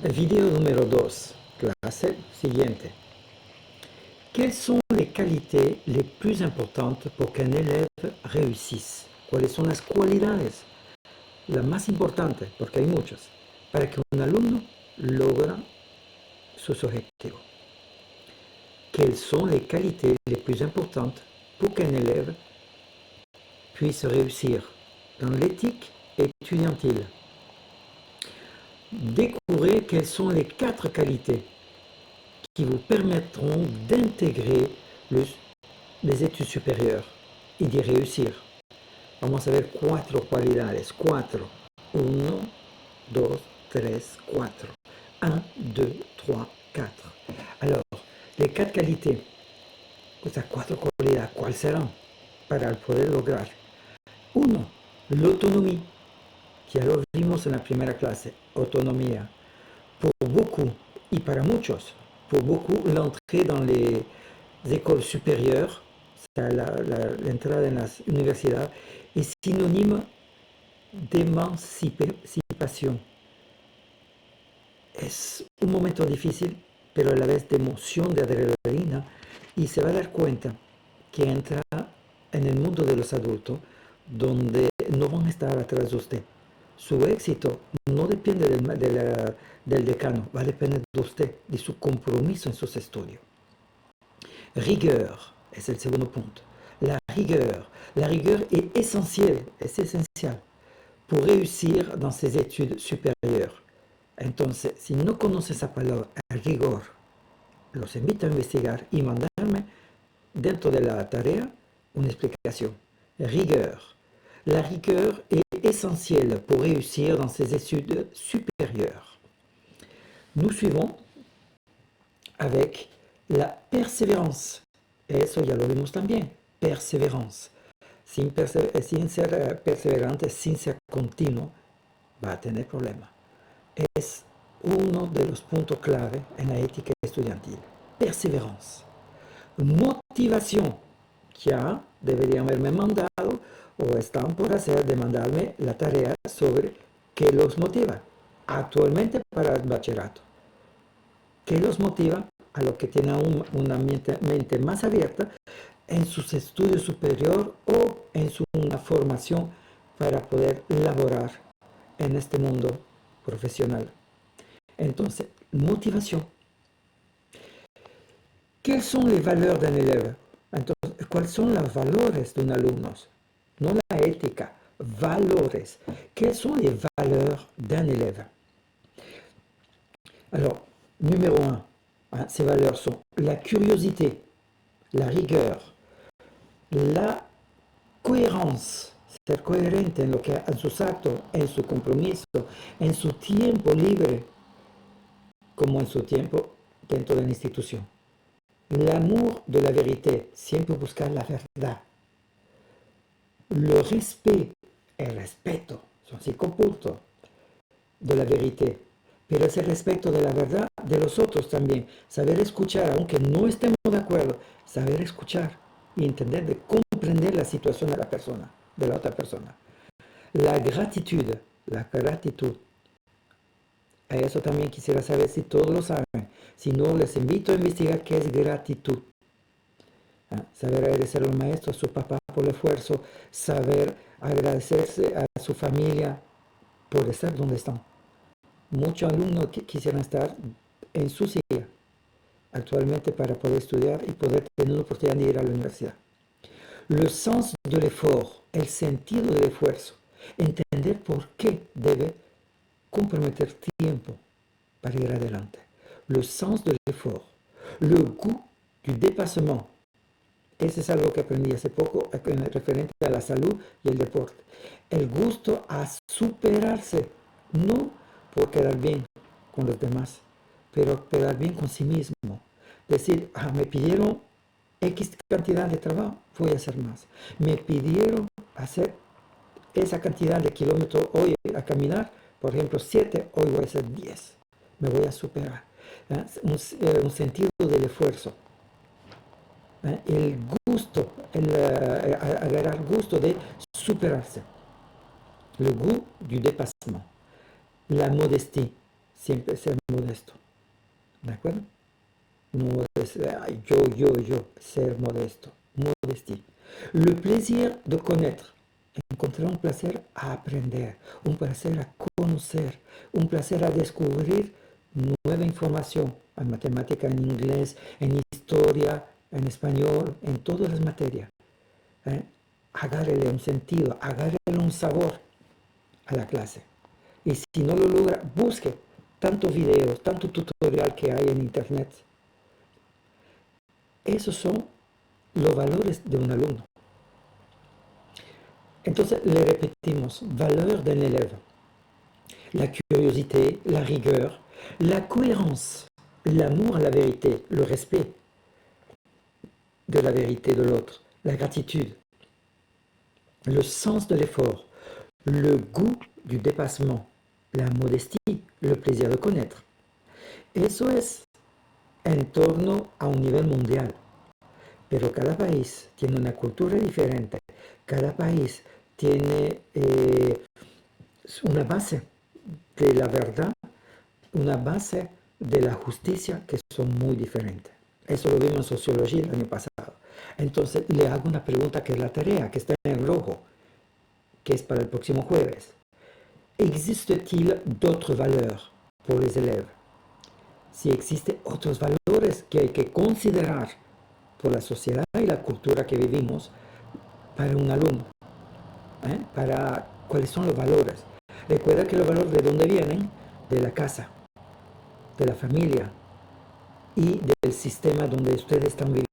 Video número 2, clase siguiente. Quelles sont les qualités les plus importantes pour qu'un élève réussisse? ¿Cuáles son las cualidades? La más importante, porque hay muchas, para que un alumno logra sus objetivos. Quelles sont les qualités les plus importantes pour qu'un élève puisse réussir dans l'éthique étudiantine? Découvrez quelles sont les 4 qualités qui vous permettront d'intégrer les études supérieures y de réussir. Vamos a ver 4 cualidades. 4. 1, 2, 3, 4. 1, 2, 3, 4. Alors, les 4 qualités, estas 4 cualidades, ¿cuáles serán para poder lograr? 1. L'autonomie. Ya lo vimos en la primera clase. Autonomía. Pour beaucoup, y para muchos, pour beaucoup, l'entrée dans les écoles supérieures, l'entrada en las universidades, es synonyme d'emancipación. Es un momento difícil, pero a la vez de emoción, de adrenalina, y se va a dar cuenta que entra en el mundo de los adultos, donde no van a estar atrás de usted. Su éxito no depende del decano, va a depender de usted, de su compromiso en sus estudios. Rigueur es el segundo punto. La rigueur est essentielle, es esencial pour réussir dans ses études supérieures. Entonces, si no conoce esa palabra, rigor, los invito a investigar y mandarme dentro de la tarea una explicación. Rigueur. La rigueur est essentielle pour réussir dans ses études supérieures. Nous suivons avec la persévérance. Eso ya lo vimos también. Perseverance. Sin ser perseverante, sin ser continuo, va a tener problemas. Es uno de los puntos clave en la ética estudiantil. Perseverance. Motivación. Ya deberían haberme mandado o están por hacer de mandarme la tarea sobre qué los motiva actualmente para el bachillerato. ¿Qué los motiva a los que tienen una mente más abierta en sus estudios superiores o en una formación para poder laborar en este mundo profesional? Entonces, motivación. ¿Quelles sont les valeurs d'un élève? Entonces, ¿cuáles son los valores de un alumno? No la ética, valores. Quelles sont les valeurs d'un élève? Alors, numéro 1, ces valeurs sont la curiosité, la rigueur, la cohérence, ser coherente en sus actos, en su compromiso, en su tiempo libre, como en su tiempo dentro de la institución. L'amour de la vérité, siempre buscar la verdad. Le respect, el respeto, son 5 puntos de la vérité. Pero ese respeto de la verdad de los otros también. Saber escuchar, aunque no estemos de acuerdo, saber escuchar y entender, de comprender la situación de la persona, de la otra persona. La gratitud, la gratitud. A eso también quisiera saber si todos lo saben. Si no, les invito a investigar qué es gratitud. Saber agradecer al maestro, a su papá por el esfuerzo, saber agradecerse a su familia por estar donde están. Muchos alumnos quisieran estar en su silla actualmente para poder estudiar y poder tener la oportunidad de ir a la universidad. Le sens de l'effort, el sentido del esfuerzo, entender por qué debe comprometer tiempo para ir adelante. Le sens de l'effort, le goût du dépassement. Ese es algo que aprendí hace poco referente a la salud y el deporte. El gusto a superarse, no por quedar bien con los demás, pero quedar bien con sí mismo. Decir, me pidieron X cantidad de trabajo, voy a hacer más. Me pidieron hacer esa cantidad de kilómetros hoy a caminar, por ejemplo 7, hoy voy a hacer 10. Me voy a superar. Un sentido del esfuerzo. El gusto, agarrar gusto de superarse. Le goût du dépassement. La modestie, siempre ser modesto. D'accord? Yo, ser modesto. Modestie. Le plaisir de connaître. Encontrar un placer a aprender, un placer a conocer, un placer a descubrir nueva información en matemática, en inglés, en historia, en español, en todas las materias. ¿Eh? Agárrele un sentido, agárrele un sabor a la clase. Y si no lo logra, busque tantos videos, tanto tutorial que hay en internet. Esos son los valores de un alumno. Entonces, le repetimos, valeur d'un élève. La curiosité, la rigueur, la cohérence, l'amour à la vérité, le respect de la vérité de l'autre, la gratitude, le sens de l'effort, le goût du dépassement, la modestie, le plaisir de connaître. Eso es en torno a un nivel mundial. Pero cada país tiene una cultura diferente, cada país tiene una base de la verdad, una base de la justicia que son muy diferentes. Eso lo vimos en sociología el año pasado. Entonces le hago una pregunta que es la tarea, que está en rojo, que es para el próximo jueves. ¿Existe-t-il d'autres valeurs pour les élèves? Si existen otros valores que hay que considerar por la sociedad y la cultura que vivimos para un alumno, para cuáles son los valores. Recuerda que los valores de dónde vienen, de la casa, de la familia y del sistema donde ustedes están viviendo.